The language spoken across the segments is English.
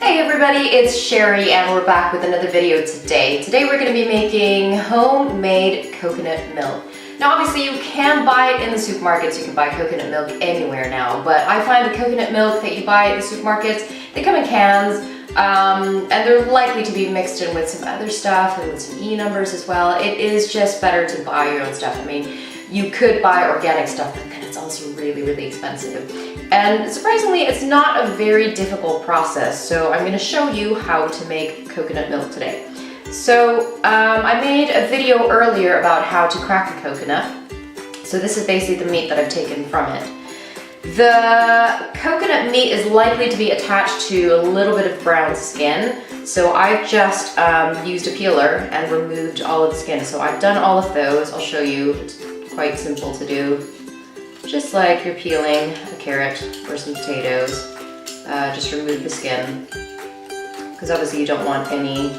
Hey everybody, it's Sherry and we're back with another video today. Today we're going to be making homemade coconut milk. Now obviously you can buy it in the supermarkets, you can buy coconut milk anywhere now, but I find the coconut milk that you buy at the supermarkets, they come in cans and they're likely to be mixed in with some other stuff and with some E numbers as well. It is just better to buy your own stuff. I mean, you could buy organic stuff, but then it's also really expensive. And surprisingly, it's not a very difficult process, so I'm going to show you how to make coconut milk today. So I made a video earlier about how to crack a coconut. So this is basically the meat that I've taken from it. The coconut meat is likely to be attached to a little bit of brown skin, so I've just used a peeler and removed all of the skin. So I've done all of those. I'll show you. It's quite simple to do. Just like you're peeling a carrot or some potatoes, just remove the skin, because obviously you don't want any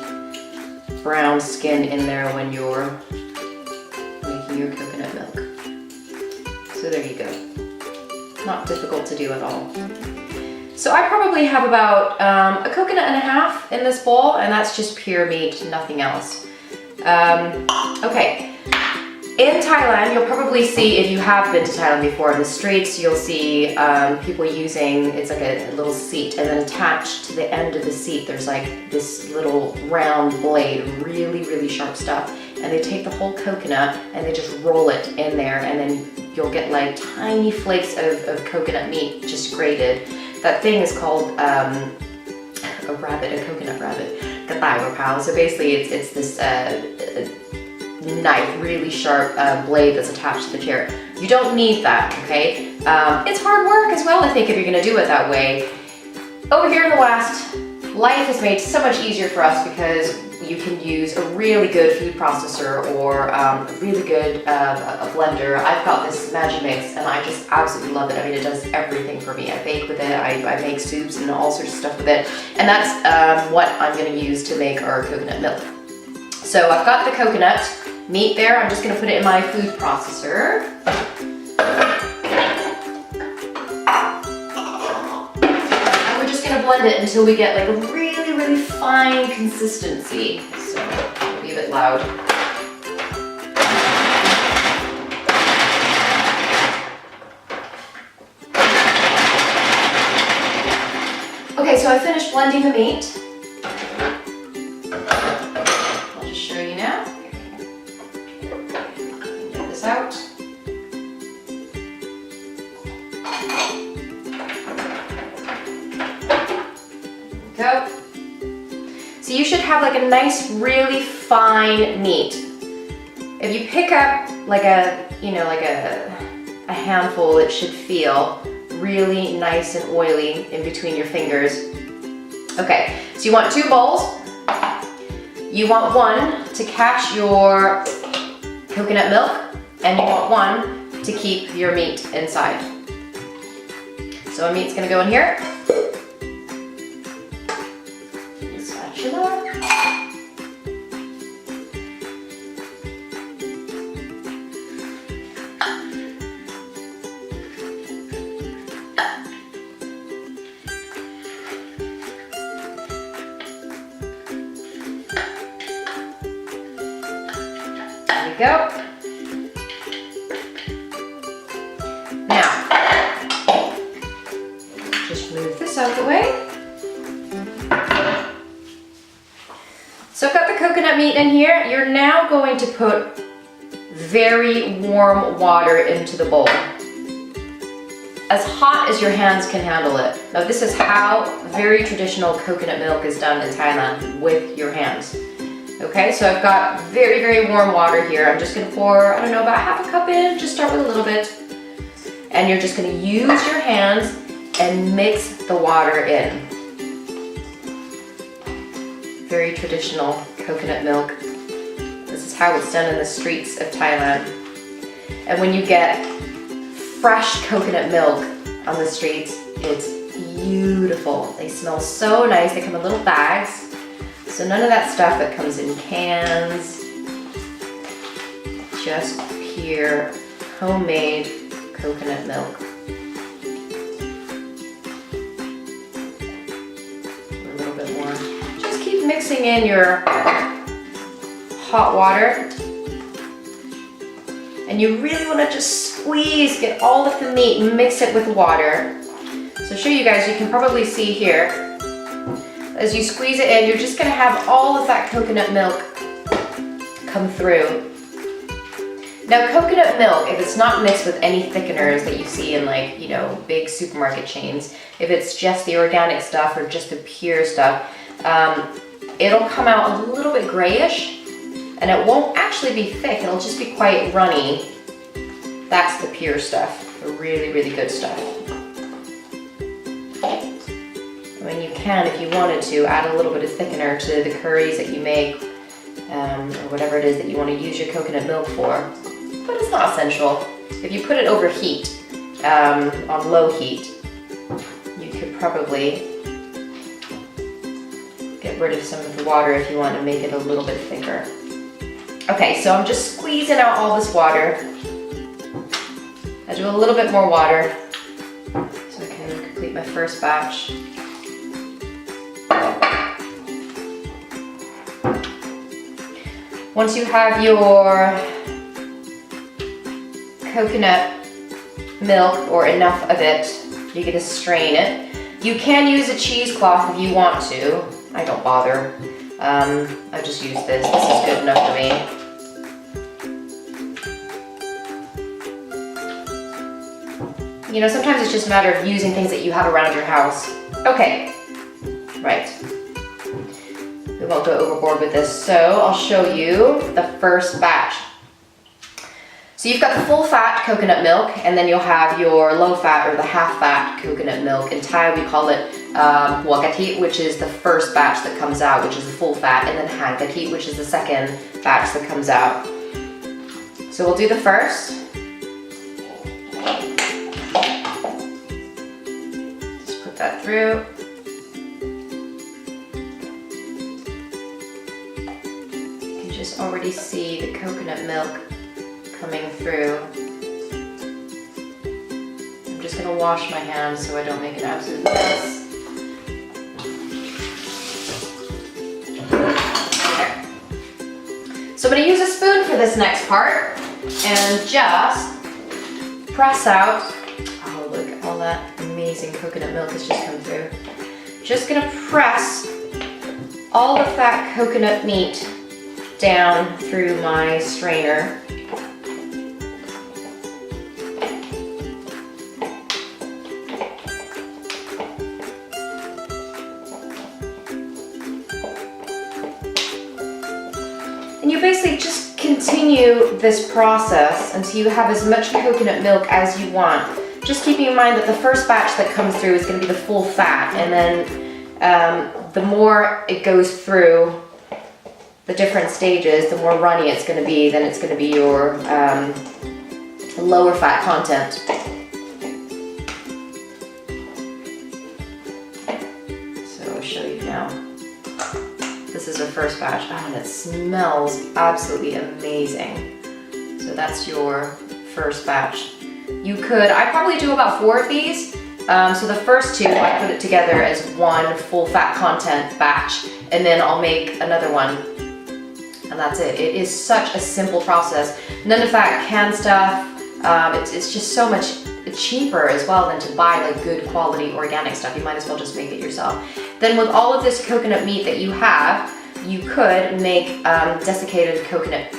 brown skin in there when you're making your coconut milk. So there you go. Not difficult to do at all. So I probably have about a coconut and a half in this bowl, and that's just pure meat, nothing else. Okay. In Thailand, you'll probably see, if you have been to Thailand before, in the streets, you'll see people using, it's like a little seat, and then attached to the end of the seat, there's like this little round blade, really sharp stuff, and they take the whole coconut and they just roll it in there, and then you'll get like tiny flakes of coconut meat just grated. That thing is called a coconut rabbit, Khao or Khao. So basically it's this knife, really sharp blade that's attached to the chair. You don't need that, okay? It's hard work as well, I think, if you're gonna do it that way. Over here in the West, life is made so much easier for us because you can use a really good food processor or a really good a blender. I've got this Magimix and I just absolutely love it. I mean, it does everything for me. I bake with it, I make soups and all sorts of stuff with it. And that's what I'm gonna use to make our coconut milk. So I've got the coconut meat there. I'm just going to put it in my food processor. And we're just going to blend it until we get like a really fine consistency. So it'll be a bit loud. Okay, so I finished blending the meat. Out. Go. So you should have like a nice, really fine meat. If you pick up like a handful, it should feel really nice and oily in between your fingers. Okay, so you want 2 bowls. You want one to catch your coconut milk, and you want one to keep your meat inside. So our meat's gonna go in here. Spatula. There we go. Now, just move this out of the way. So I've got the coconut meat in here. You're now going to put very warm water into the bowl. As hot as your hands can handle it. Now this is how very traditional coconut milk is done in Thailand, with your hands. Okay, so I've got very warm water here. I'm just gonna pour, I don't know, about half a cup in, just start with a little bit. And you're just going to use your hands and mix the water in. Very traditional coconut milk. This is how it's done in the streets of Thailand. And when you get fresh coconut milk on the streets, it's beautiful. They smell so nice. They come in little bags. So none of that stuff that comes in cans. Just pure homemade coconut milk. A little bit mixing in your hot water. And you really want to just squeeze, get all of the meat and mix it with water. So show you guys, you can probably see here, as you squeeze it in, you're just going to have all of that coconut milk come through. Now coconut milk, if it's not mixed with any thickeners that you see in like, you know, big supermarket chains, if it's just the organic stuff or just the pure stuff, it'll come out a little bit grayish and it won't actually be thick, it'll just be quite runny. That's the pure stuff, the really, really good stuff. I mean, you can, if you wanted to, add a little bit of thickener to the curries that you make, or whatever it is that you want to use your coconut milk for, but it's not essential. If you put it over heat, on low heat, you could probably get rid of some of the water if you want to make it a little bit thicker. Okay, so I'm just squeezing out all this water. I do a little bit more water so I can complete my first batch. Once you have your coconut milk, or enough of it, you're going to strain it. You can use a cheesecloth if you want to. I don't bother. I just use this. This is good enough for me. You know, sometimes it's just a matter of using things that you have around your house. Okay, right. We won't go overboard with this, so I'll show you the first batch. So you've got the full fat coconut milk, and then you'll have your low fat or the half fat coconut milk. In Thai we call it huakati, which is the first batch that comes out, which is the full fat, and then hankati, which is the second batch that comes out. So we'll do the first. Just put that through. You can just already see the coconut milk coming through. I'm just gonna wash my hands so I don't make an absolute mess. Okay. So I'm gonna use a spoon for this next part and just press out. Oh, look, all that amazing coconut milk has just come through. Just gonna press all of that coconut meat down through my strainer. And you basically just continue this process until you have as much coconut milk as you want. Just keeping in mind that the first batch that comes through is going to be the full fat, and then the more it goes through the different stages, the more runny it's going to be, then it's going to be your lower fat content. So I'll show you now. This is our first batch. Oh, and it smells absolutely amazing. So that's your first batch. You could, I probably do about 4 of these. So the first 2, I put it together as one full fat content batch, and then I'll make another one. And that's it. It is such a simple process. None of that canned stuff. It's just so much cheaper as well than to buy like good quality organic stuff. You might as well just make it yourself. Then with all of this coconut meat that you have, you could make desiccated coconut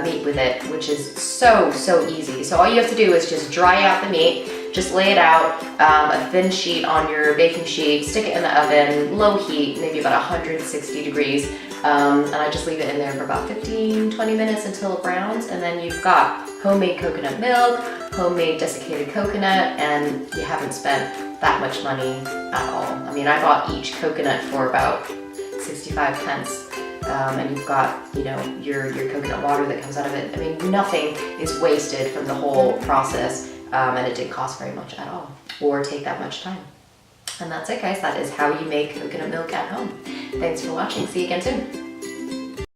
meat with it, which is so easy. So all you have to do is just dry out the meat, just lay it out, a thin sheet on your baking sheet, stick it in the oven, low heat, maybe about 160 degrees, and I just leave it in there for about 15-20 minutes until it browns, and then you've got homemade coconut milk, homemade desiccated coconut, and you haven't spent that much money at all. I mean, I bought each coconut for about 65 pence. And you've got, you know, your coconut water that comes out of it. I mean, nothing is wasted from the whole process, and it didn't cost very much at all, or take that much time. And that's it, guys. That is how you make coconut milk at home. Thanks for watching. See you again soon.